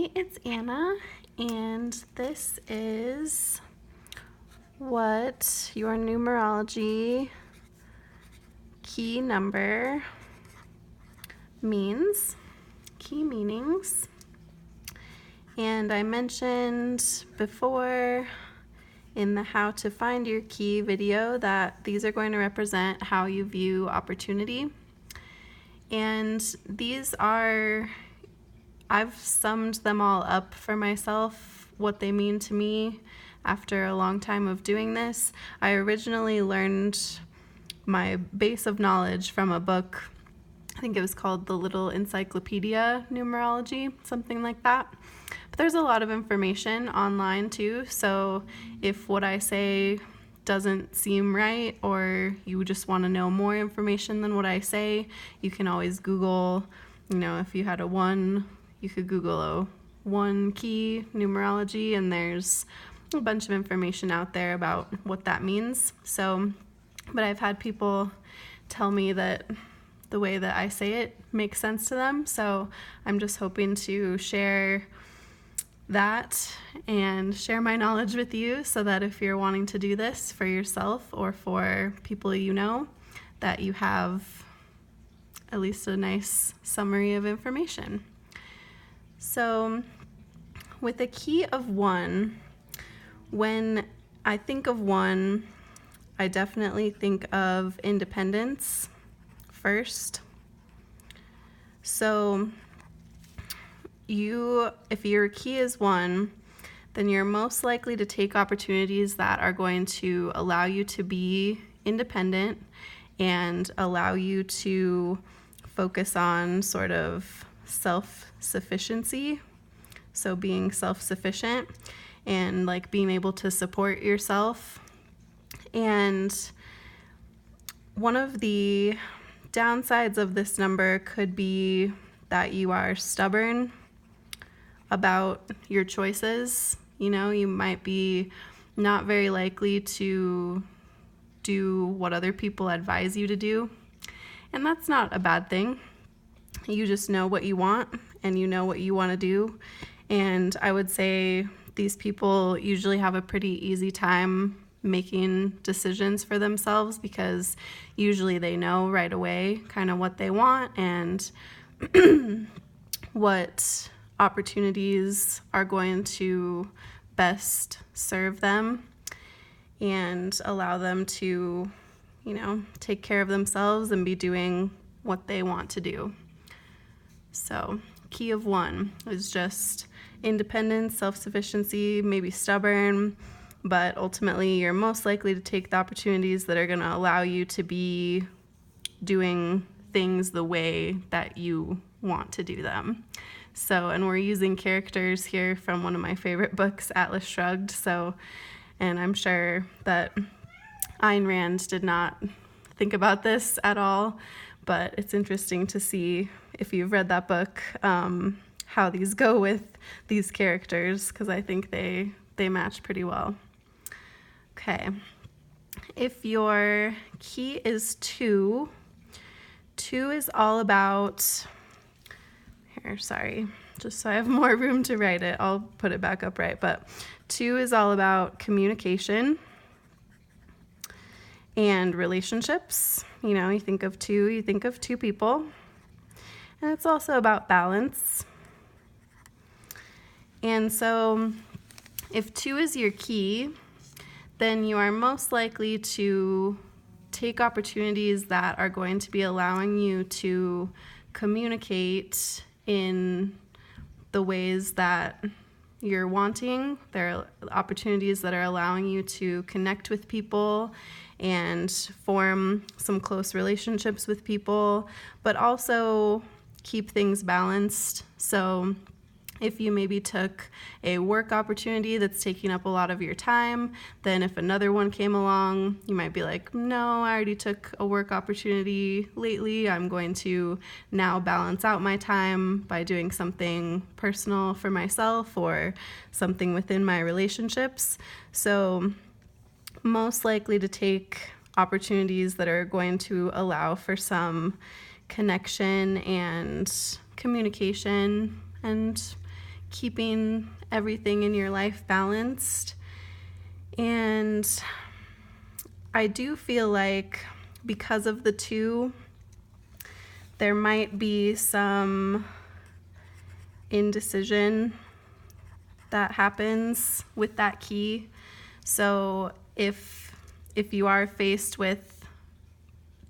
Hi, it's Anna, and this is what your numerology key number means, key meanings. And I mentioned before in the how to find your key video that these are going to represent how you view opportunity. And these are, I've summed them all up for myself, what they mean to me after a long time of doing this. I originally learned my base of knowledge from a book. I think it was called The Little Encyclopedia Numerology, something like that. But there's a lot of information online too, so if what I say doesn't seem right or you just want to know more information than what I say, you can always Google, if you had a 1, you could Google a 1 key numerology, and there's a bunch of information out there about what that means. But I've had people tell me that the way that I say it makes sense to them, so I'm just hoping to share that and share my knowledge with you so that if you're wanting to do this for yourself or for people you know, that you have at least a nice summary of information. So with a key of 1, when I think of 1, I definitely think of independence first. So if your key is 1, then you're most likely to take opportunities that are going to allow you to be independent and allow you to focus on sort of self-sufficiency. So being self-sufficient and like being able to support yourself. And one of the downsides of this number could be that you are stubborn about your choices. You might be not very likely to do what other people advise you to do. And that's not a bad thing. You just know what you want and you know what you want to do. And I would say these people usually have a pretty easy time making decisions for themselves because usually they know right away kind of what they want and what opportunities are going to best serve them and allow them to, take care of themselves and be doing what they want to do. So, key of 1 is just independence, self-sufficiency, maybe stubborn, but ultimately you're most likely to take the opportunities that are going to allow you to be doing things the way that you want to do them. So, and we're using characters here from one of my favorite books, Atlas Shrugged. And I'm sure that Ayn Rand did not think about this at all, but it's interesting to see, if you've read that book, how these go with these characters, because I think they match pretty well. Okay, if your key is 2, 2 is all about, just so I have more room to write it, I'll put it back up right, but 2 is all about communication and relationships. You think of 2, you think of 2 people. And it's also about balance. And so if 2 is your key, then you are most likely to take opportunities that are going to be allowing you to communicate in the ways that you're wanting. There are opportunities that are allowing you to connect with people and form some close relationships with people, but also keep things balanced. So if you maybe took a work opportunity that's taking up a lot of your time, then if another one came along, you might be like, no, I already took a work opportunity lately. I'm going to now balance out my time by doing something personal for myself or something within my relationships. So most likely to take opportunities that are going to allow for some connection and communication and keeping everything in your life balanced. And I do feel like because of the 2, there might be some indecision that happens with that key. So if you are faced with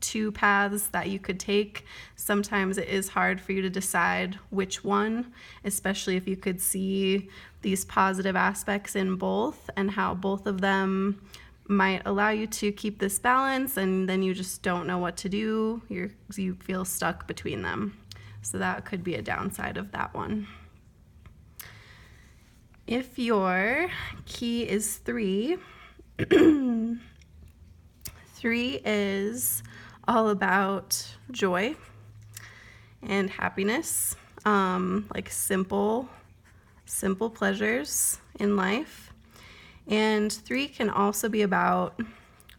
2 paths that you could take, sometimes it is hard for you to decide which one, especially if you could see these positive aspects in both and how both of them might allow you to keep this balance, and then you just don't know what to do. You feel stuck between them. So that could be a downside of that one. If your key is 3, 3 is all about joy and happiness, like simple pleasures in life. And 3 can also be about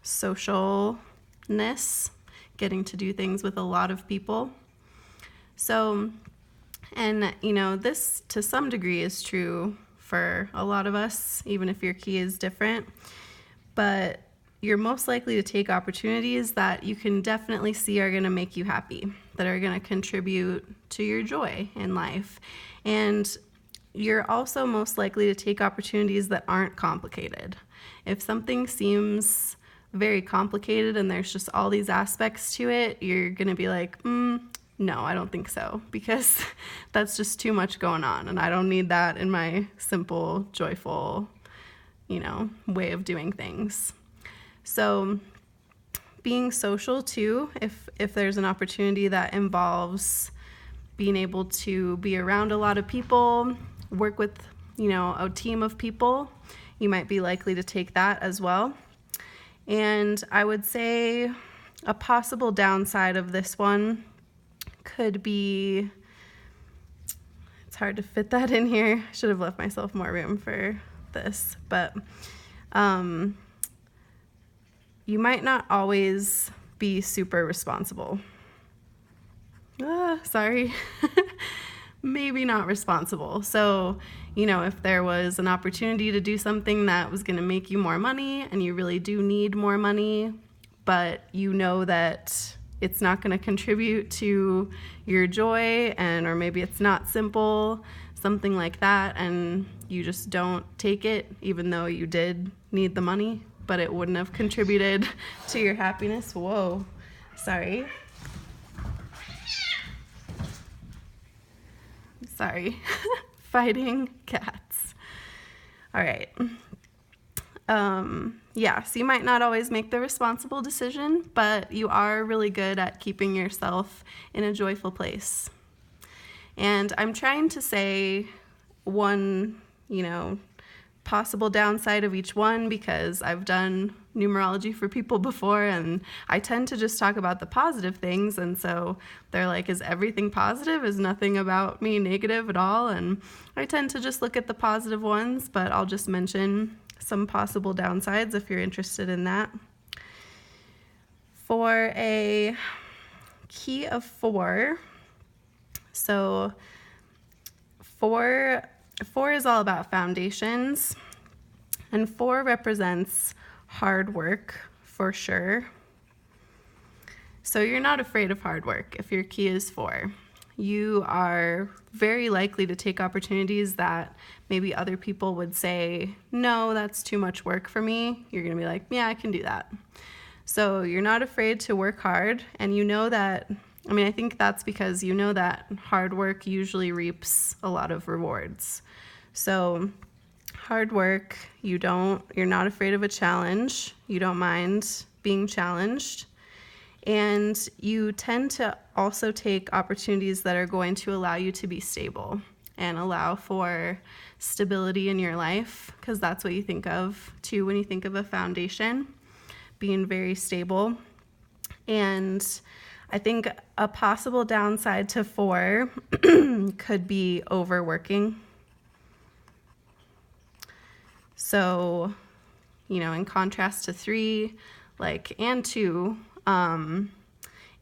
socialness, getting to do things with a lot of people. So, and this to some degree is true for a lot of us, even if your key is different, but you're most likely to take opportunities that you can definitely see are going to make you happy, that are going to contribute to your joy in life. And you're also most likely to take opportunities that aren't complicated. If something seems very complicated and there's just all these aspects to it, you're going to be like, no, I don't think so, because that's just too much going on, and I don't need that in my simple, joyful, way of doing things. So being social too, if there's an opportunity that involves being able to be around a lot of people, work with, a team of people, you might be likely to take that as well. And I would say a possible downside of this one could be, it's hard to fit that in here. I should have left myself more room for this, but you might not always be super responsible. Sorry. Maybe not responsible. So, if there was an opportunity to do something that was going to make you more money and you really do need more money, but that it's not going to contribute to your joy, or maybe it's not simple, something like that, and you just don't take it even though you did need the money, but it wouldn't have contributed to your happiness. Whoa, sorry. Fighting cats. All right. So you might not always make the responsible decision, but you are really good at keeping yourself in a joyful place. And I'm trying to say one, possible downside of each one, because I've done numerology for people before, and I tend to just talk about the positive things, and so they're like, is everything positive? Is nothing about me negative at all? And I tend to just look at the positive ones, but I'll just mention some possible downsides if you're interested in that. For a key of 4, so 4 is all about foundations, and 4 represents hard work for sure. So you're not afraid of hard work if your key is 4. You are very likely to take opportunities that maybe other people would say, no, that's too much work for me. You're going to be like, yeah, I can do that. So you're not afraid to work hard, and I think that's because that hard work usually reaps a lot of rewards. So hard work, you're not afraid of a challenge. You don't mind being challenged. And you tend to also take opportunities that are going to allow you to be stable and allow for stability in your life, because that's what you think of too when you think of a foundation, being very stable. And I think a possible downside to 4 could be overworking. So, in contrast to 3, and 2,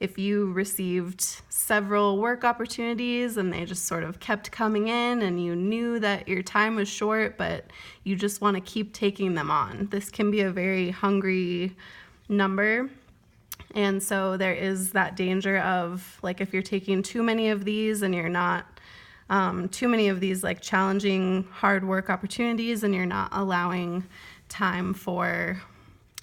if you received several work opportunities and they just sort of kept coming in and you knew that your time was short, but you just want to keep taking them on. This can be a very hungry number. And so there is that danger of, like, if you're taking too many of these and you're not, too many of these like challenging hard work opportunities, and you're not allowing time for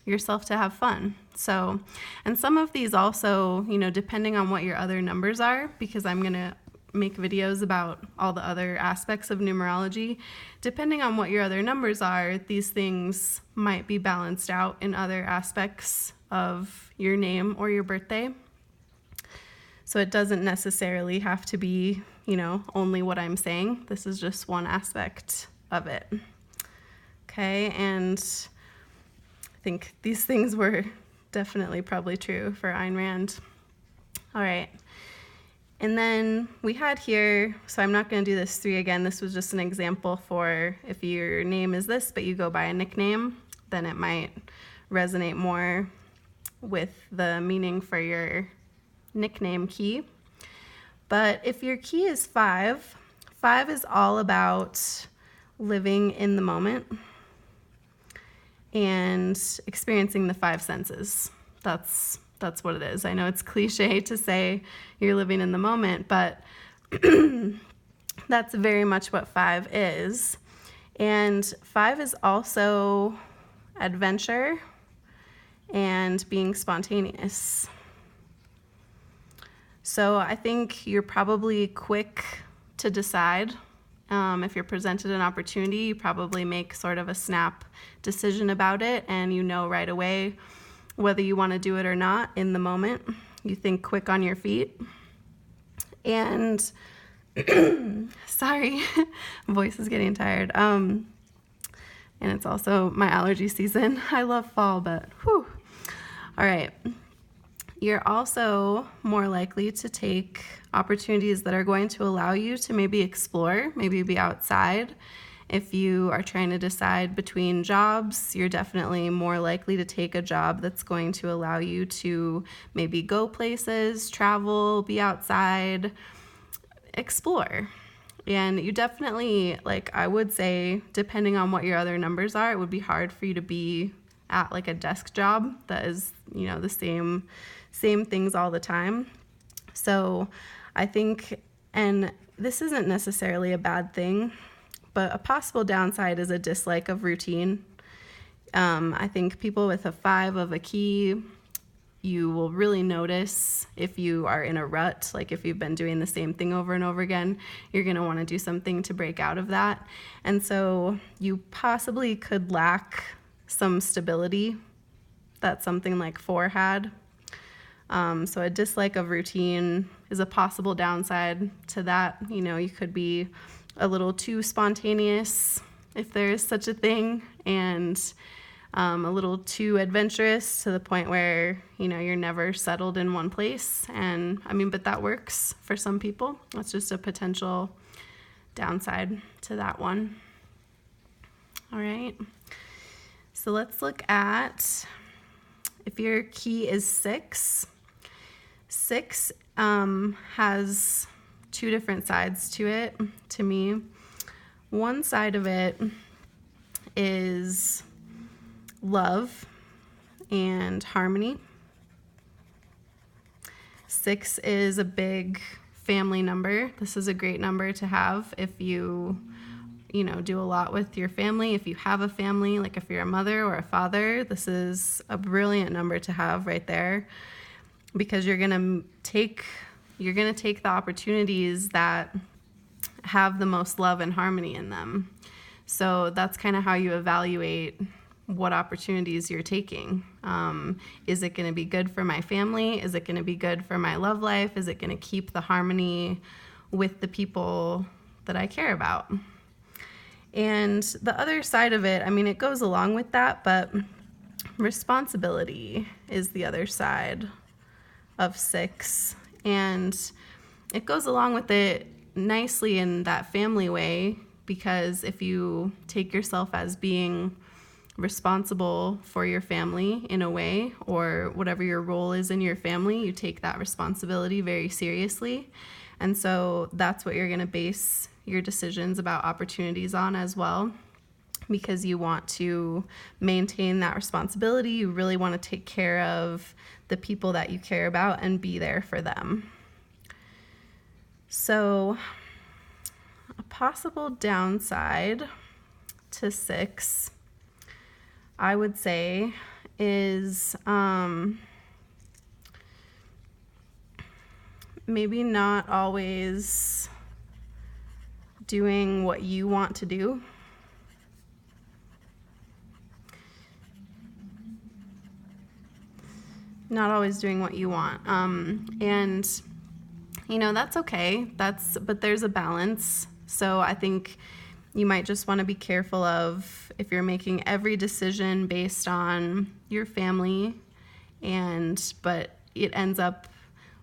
yourself to have fun. So, and some of these also, depending on what your other numbers are, because I'm going to make videos about all the other aspects of numerology, depending on what your other numbers are, these things might be balanced out in other aspects of your name or your birthday. So it doesn't necessarily have to be, only what I'm saying. This is just one aspect of it. Okay, and I think these things were definitely probably true for Ayn Rand. All right. And then we had here, so I'm not going to do this 3 again. This was just an example for if your name is this, but you go by a nickname, then it might resonate more with the meaning for your nickname key. But if your key is 5, 5 is all about living in the moment and experiencing the 5 senses. That's what it is. I know it's cliche to say you're living in the moment, but that's very much what 5 is. And 5 is also adventure and being spontaneous. So I think you're probably quick to decide. If you're presented an opportunity, you probably make sort of a snap decision about it, and you know right away whether you want to do it or not in the moment. You think quick on your feet. And sorry, voice is getting tired. And it's also my allergy season. I love fall, but whew. All right. You're also more likely to take opportunities that are going to allow you to maybe explore, maybe be outside. If you are trying to decide between jobs, you're definitely more likely to take a job that's going to allow you to maybe go places, travel, be outside, explore. And you definitely, I would say, depending on what your other numbers are, it would be hard for you to be at like a desk job that is, the same things all the time. So I think, and this isn't necessarily a bad thing, but a possible downside is a dislike of routine. I think people with a 5 of a key, you will really notice if you are in a rut, like if you've been doing the same thing over and over again, you're going to want to do something to break out of that. And so you possibly could lack some stability that something like 4 had. So a dislike of routine is a possible downside to that. You could be a little too spontaneous, if there is such a thing, and a little too adventurous to the point where, you're never settled in one place. And but that works for some people. That's just a potential downside to that one. All right. So let's look at if your key is 6. 6 has 2 different sides to it, to me. One side of it is love and harmony. 6 is a big family number. This is a great number to have if you do a lot with your family. If you have a family, like if you're a mother or a father, this is a brilliant number to have right there, because you're gonna take the opportunities that have the most love and harmony in them. So that's kind of how you evaluate what opportunities you're taking. Is it going to be good for my family? Is it going to be good for my love life? Is it going to keep the harmony with the people that I care about? And the other side of it, it goes along with that, but responsibility is the other side of 6. And it goes along with it nicely in that family way, because if you take yourself as being responsible for your family in a way, or whatever your role is in your family, you take that responsibility very seriously. And so that's what you're going to base your decisions about opportunities on as well, because you want to maintain that responsibility. You really want to take care of the people that you care about and be there for them. So a possible downside to 6, I would say, is maybe not always doing what you want to do. Not always doing what you want. And that's okay. But there's a balance. So I think you might just want to be careful of, if you're making every decision based on your family, but it ends up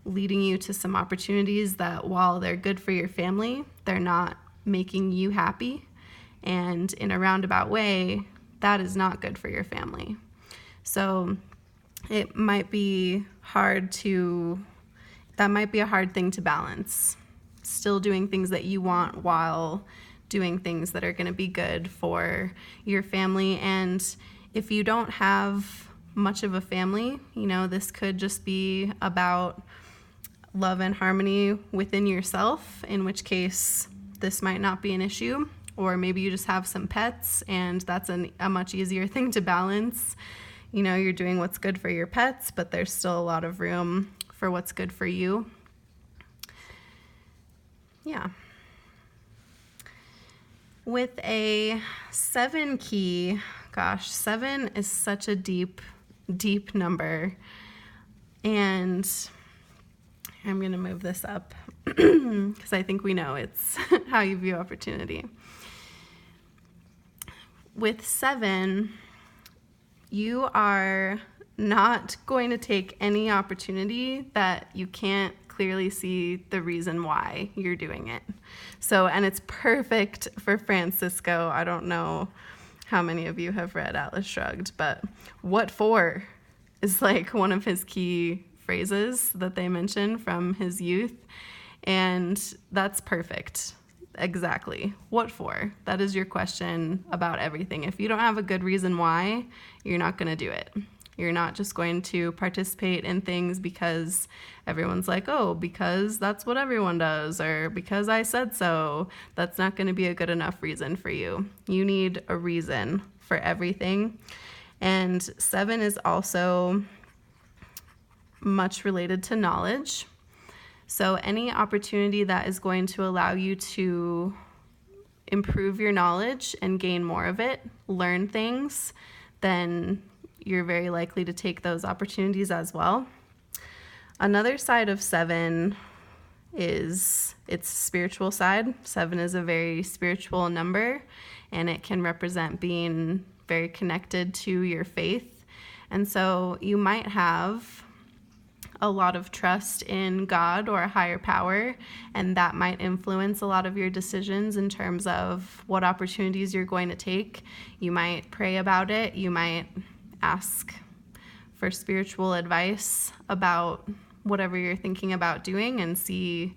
leading you to some opportunities that, while they're good for your family, they're not making you happy. And in a roundabout way, that is not good for your family. So it might be that might be a hard thing to balance. Still doing things that you want while doing things that are going to be good for your family. And if you don't have much of a family, this could just be about love and harmony within yourself, in which case this might not be an issue. Or maybe you just have some pets, and that's a much easier thing to balance. You're doing what's good for your pets, but there's still a lot of room for what's good for you. Yeah. With a 7 key, 7 is such a deep, deep number. And I'm going to move this up because I think we know it's how you view opportunity. With 7, you are not going to take any opportunity that you can't clearly see the reason why you're doing it. And it's perfect for Francisco. I don't know how many of you have read Atlas Shrugged, but what for is like one of his key phrases that they mention from his youth. And that's perfect. Exactly. What for? That is your question about everything. If you don't have a good reason why, you're not going to do it. You're not just going to participate in things because everyone's like, oh, because that's what everyone does, or because I said so. That's not going to be a good enough reason for you. You need a reason for everything. And 7 is also much related to knowledge. So any opportunity that is going to allow you to improve your knowledge and gain more of it, learn things, then you're very likely to take those opportunities as well. Another side of 7 is its spiritual side. 7 is a very spiritual number, and it can represent being very connected to your faith. And so you might have a lot of trust in God or a higher power, and that might influence a lot of your decisions in terms of what opportunities you're going to take. You might pray about it. You might ask for spiritual advice about whatever you're thinking about doing, and see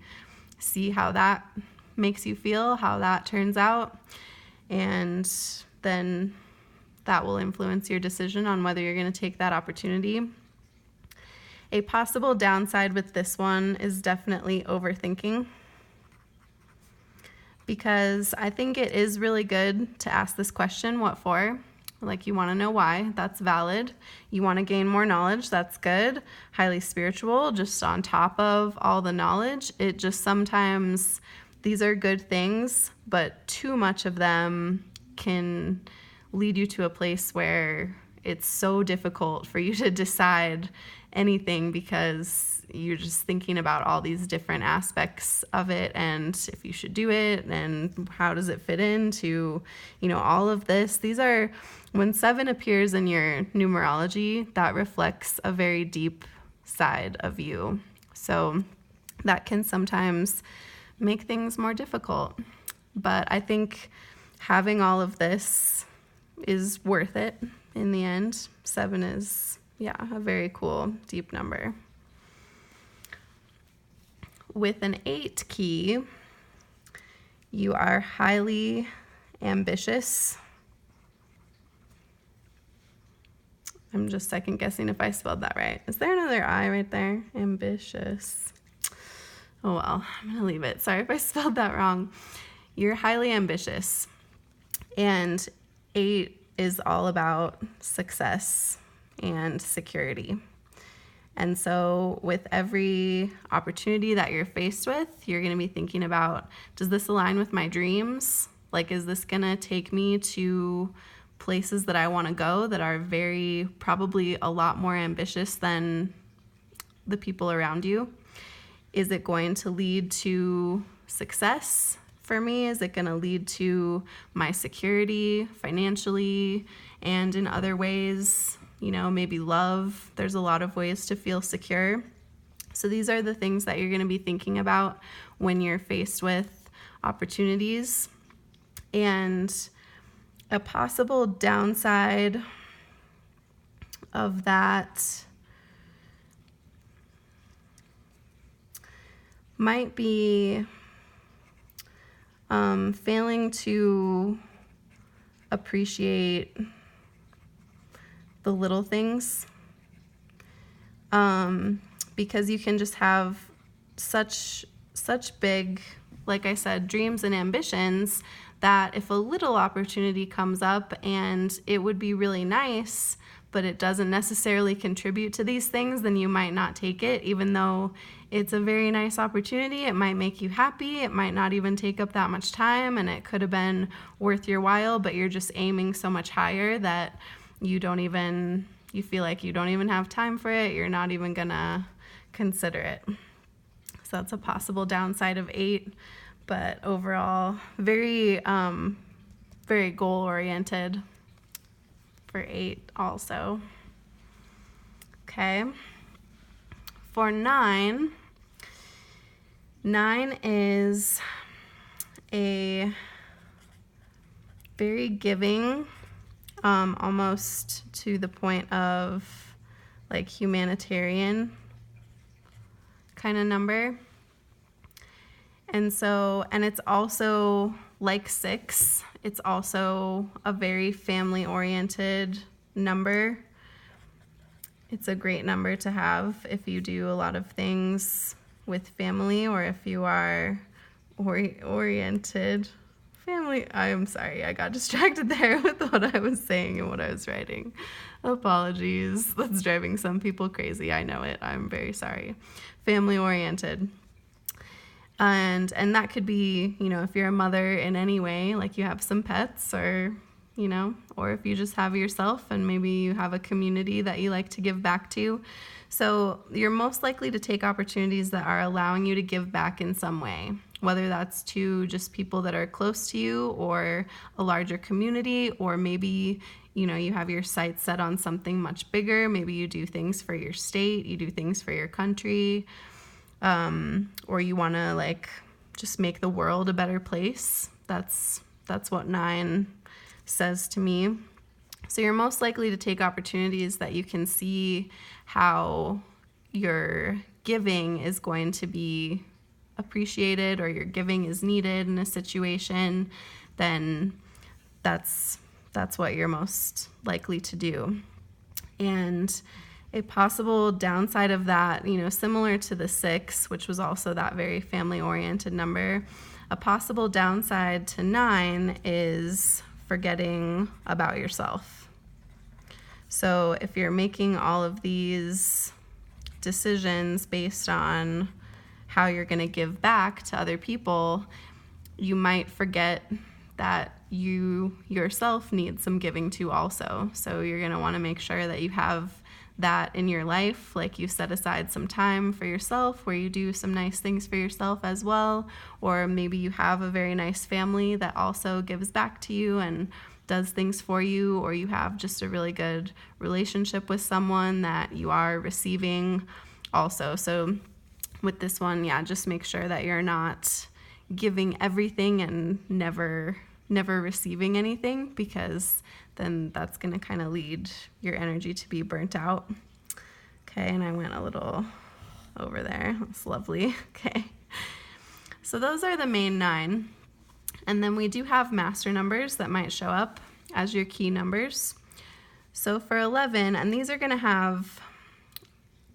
how that makes you feel, how that turns out. And then that will influence your decision on whether you're going to take that opportunity. A possible downside with this one is definitely overthinking, because I think it is really good to ask this question, what for? Like, you want to know why, that's valid. You want to gain more knowledge, that's good. Highly spiritual, just on top of all the knowledge. It just sometimes, these are good things, but too much of them can lead you to a place where it's so difficult for you to decide anything, because you're just thinking about all these different aspects of it, and if you should do it, and how does it fit into, all of this. These are, when 7 appears in your numerology, that reflects a very deep side of you. So that can sometimes make things more difficult. But I think having all of this is worth it in the end. 7 is, a very cool, deep number. With an 8 key, you are highly ambitious. I'm just second guessing if I spelled that right. Is there another I right there? Ambitious. Oh well, I'm gonna leave it. Sorry if I spelled that wrong. You're highly ambitious. And 8 is all about success and security. And so with every opportunity that you're faced with, you're going to be thinking about, does this align with my dreams? Like, is this going to take me to places that I want to go that are probably a lot more ambitious than the people around you? Is it going to lead to success for me? Is it going to lead to my security financially and in other ways? Maybe love. There's a lot of ways to feel secure. So these are the things that you're going to be thinking about when you're faced with opportunities. And a possible downside of that might be failing to appreciate the little things, because you can just have such big, like I said, dreams and ambitions that if a little opportunity comes up and it would be really nice, but it doesn't necessarily contribute to these things, then you might not take it, even though it's a very nice opportunity. It might make you happy. It might not even take up that much time, and it could have been worth your while, but you're just aiming so much higher that you feel like you don't even have time for it. You're not even gonna consider it. So that's a possible downside of 8, but overall, very goal-oriented for 8 also. Okay. For 9 is a very giving, almost to the point of like humanitarian kind of number. And it's also like 6, it's also a very family-oriented number. It's a great number to have if you do a lot of things with family, or if you are oriented family. I'm sorry, I got distracted there with what I was saying and what I was writing. Apologies. That's driving some people crazy. I know it. I'm very sorry. Family oriented. And that could be, if you're a mother in any way, like you have some pets, or or if you just have yourself and maybe you have a community that you like to give back to. So you're most likely to take opportunities that are allowing you to give back in some way, whether that's to just people that are close to you or a larger community, or maybe, you have your sights set on something much bigger. Maybe you do things for your state, you do things for your country, or you want to just make the world a better place. That's what 9 says to me. So you're most likely to take opportunities that you can see how your giving is going to be appreciated, or your giving is needed in a situation. Then that's what you're most likely to do. And a possible downside of that, similar to the 6, which was also that very family-oriented number, a possible downside to 9 is forgetting about yourself. So if you're making all of these decisions based on how you're going to give back to other people, you might forget that you yourself need some giving to also. So you're going to want to make sure that you have that in your life, like you set aside some time for yourself where you do some nice things for yourself as well, or maybe you have a very nice family that also gives back to you and does things for you, or you have just a really good relationship with someone that you are receiving also. So with this one, just make sure that you're not giving everything and never never receiving anything, because then that's going to kind of lead your energy to be burnt out. Okay, and I went a little over there. That's lovely. Okay. So those are the main 9. And then we do have master numbers that might show up as your key numbers. So for 11, and these are going to have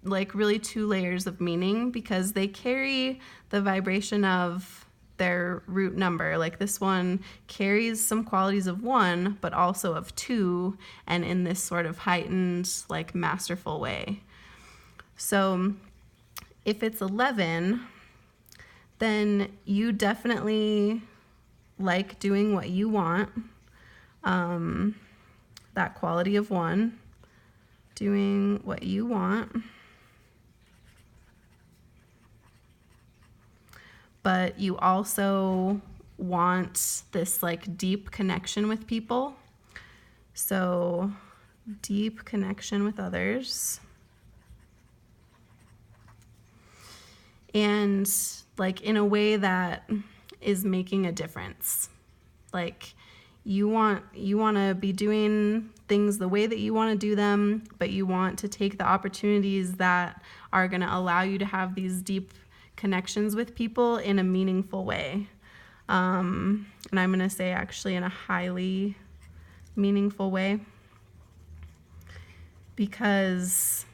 like really 2 layers of meaning, because they carry the vibration of their root number. Like this one carries some qualities of 1, but also of 2, and in this sort of heightened, like masterful way. So if it's 11, then you definitely like doing what you want. That quality of 1, doing what you want. But you also want this like deep connection with people. So deep connection with others. And like in a way that is making a difference. Like you want to be doing things the way that you want to do them, but you want to take the opportunities that are going to allow you to have these deep connections with people in a meaningful way. And I'm going to say actually in a highly meaningful way, because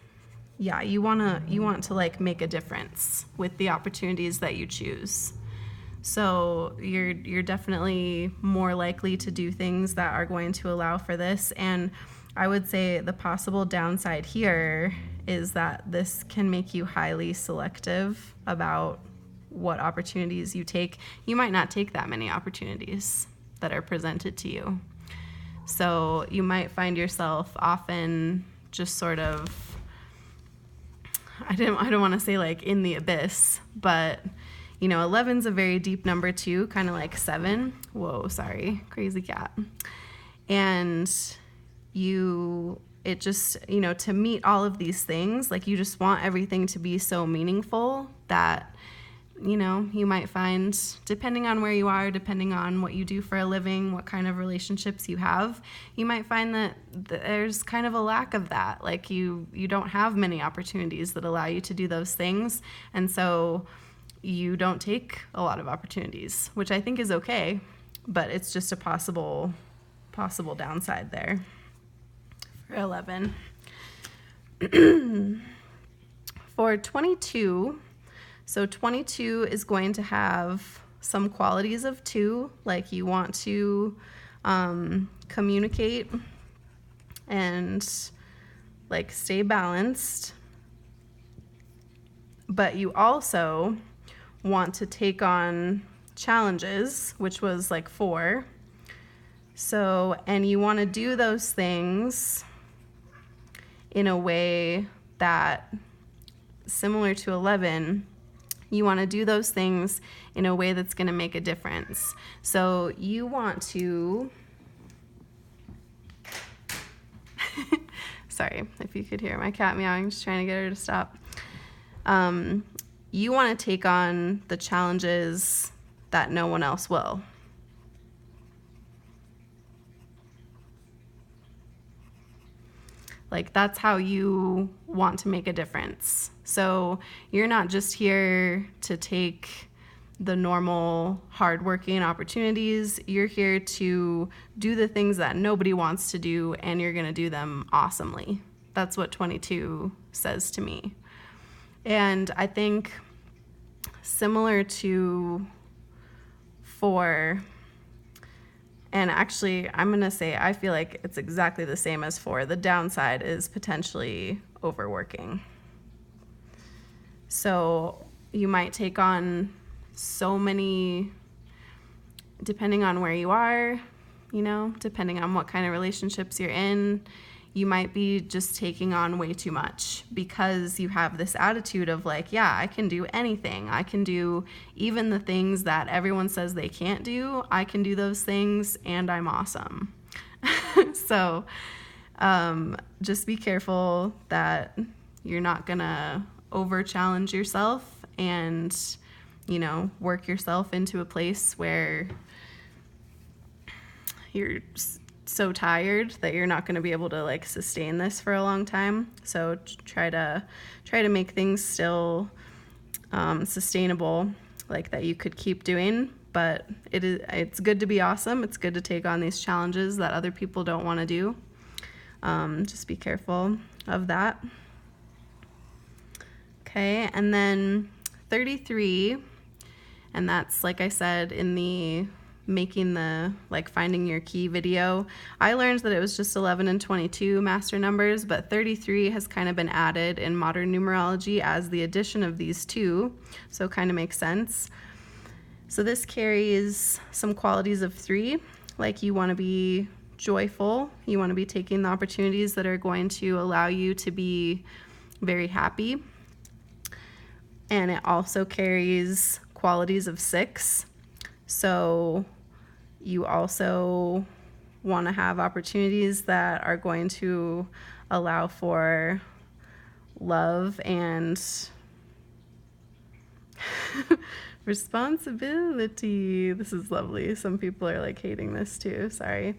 yeah, you want to like make a difference with the opportunities that you choose. So you're definitely more likely to do things that are going to allow for this. And I would say the possible downside here is that this can make you highly selective about what opportunities you take. You might not take that many opportunities that are presented to you. So you might find yourself often just sort of, I don't want to say like in the abyss, but 11's a very deep number too, kind of like 7. Whoa, sorry, crazy cat. And it just, to meet all of these things, like you just want everything to be so meaningful that, you might find, depending on where you are, depending on what you do for a living, what kind of relationships you have, you might find that there's kind of a lack of that. Like you don't have many opportunities that allow you to do those things. And so you don't take a lot of opportunities, which I think is okay, but it's just a possible downside there for 11. For 22, so 22 is going to have some qualities of 2, like you want to communicate and like stay balanced, but you also want to take on challenges, which was like 4. So, and you want to do those things in a way that, similar to 11, you want to do those things in a way that's going to make a difference. So you want to, sorry if you could hear my cat meowing, just trying to get her to stop. You want to take on the challenges that no one else will. Like that's how you want to make a difference. So you're not just here to take the normal hardworking opportunities. You're here to do the things that nobody wants to do, and you're going to do them awesomely. That's what 22 says to me. And I think similar to 4, and actually I'm going to say I feel like it's exactly the same as 4. The downside is potentially overworking. So you might take on so many, depending on where you are, depending on what kind of relationships you're in, you might be just taking on way too much because you have this attitude of like, yeah, I can do anything. I can do even the things that everyone says they can't do. I can do those things and I'm awesome. So just be careful that you're not gonna over challenge yourself and, work yourself into a place where you're so tired that you're not going to be able to like sustain this for a long time. So try to make things still sustainable, like that you could keep doing. But it's good to be awesome. It's good to take on these challenges that other people don't want to do. Just be careful of that. Okay, and then 33, and that's, like I said, in the making the finding your key video, I learned that it was just 11 and 22 master numbers, but 33 has kind of been added in modern numerology as the addition of these two, so it kind of makes sense. So this carries some qualities of 3, like you want to be joyful, you want to be taking the opportunities that are going to allow you to be very happy. And it also carries qualities of 6. So you also want to have opportunities that are going to allow for love and responsibility. This is lovely. Some people are like hating this too. Sorry.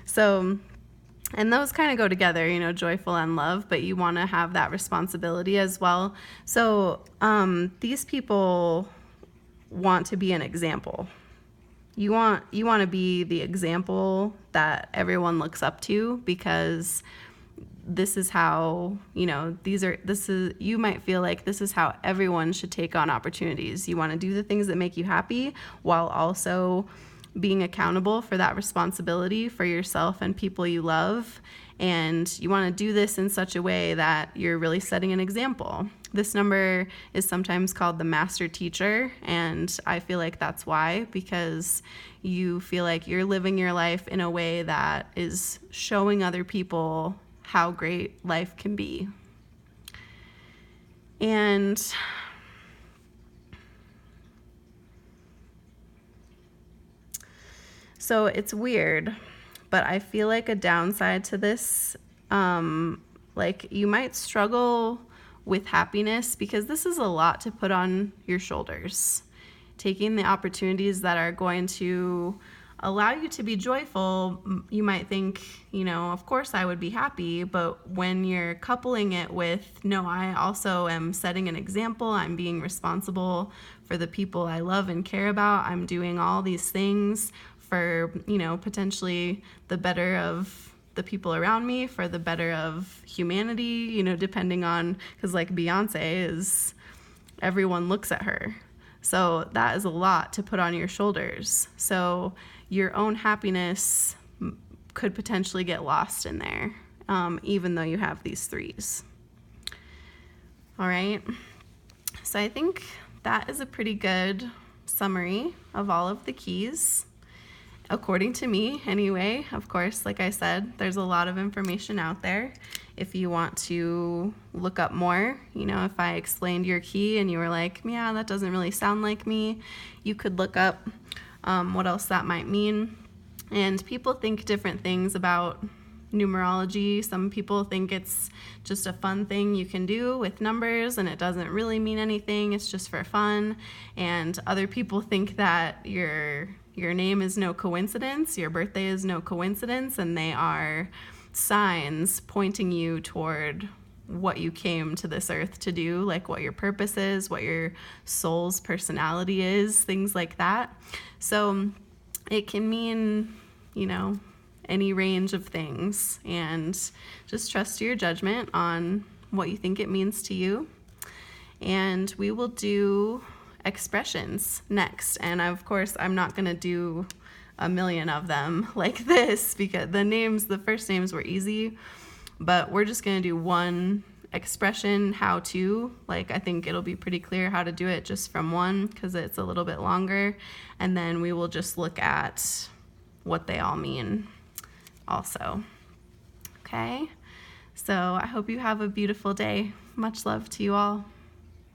So, and those kind of go together, you know, joyful and love, but you want to have that responsibility as well. So these people want to be an example. You want to be the example that everyone looks up to, because this is how, you know, you might feel like this is how everyone should take on opportunities. You want to do the things that make you happy while also being accountable for that responsibility for yourself and people you love. And you want to do this in such a way that you're really setting an example. This number is sometimes called the master teacher, and I feel like that's why, because you feel like you're living your life in a way that is showing other people how great life can be. And so it's weird, but I feel like a downside to this, like you might struggle with happiness, because this is a lot to put on your shoulders. Taking the opportunities that are going to allow you to be joyful, you might think, you know, of course I would be happy, but when you're coupling it with, no, I also am setting an example, I'm being responsible for the people I love and care about, I'm doing all these things for, you know, potentially the better of the people around me, for the better of humanity, you know, depending on, because like Beyonce is, everyone looks at her. So that is a lot to put on your shoulders. So your own happiness could potentially get lost in there, even though you have these 3s. All right. So I think that is a pretty good summary of all of the keys. According to me, anyway. Of course, like I said, there's a lot of information out there. If you want to look up more, you know, if I explained your key and you were like, yeah, that doesn't really sound like me, you could look up what else that might mean. And people think different things about numerology. Some people think it's just a fun thing you can do with numbers and it doesn't really mean anything, it's just for fun. And other people think that your name is no coincidence, your birthday is no coincidence, and they are signs pointing you toward what you came to this earth to do, like what your purpose is, what your soul's personality is, things like that. So it can mean, you know, any range of things, and just trust your judgment on what you think it means to you. And we will do expressions next, and of course I'm not going to do a million of them like this, because the first names were easy, but we're just going to do one expression, how to, like, I think it'll be pretty clear how to do it just from one, because it's a little bit longer, and then we will just look at what they all mean also. Okay, so I hope you have a beautiful day. Much love to you all.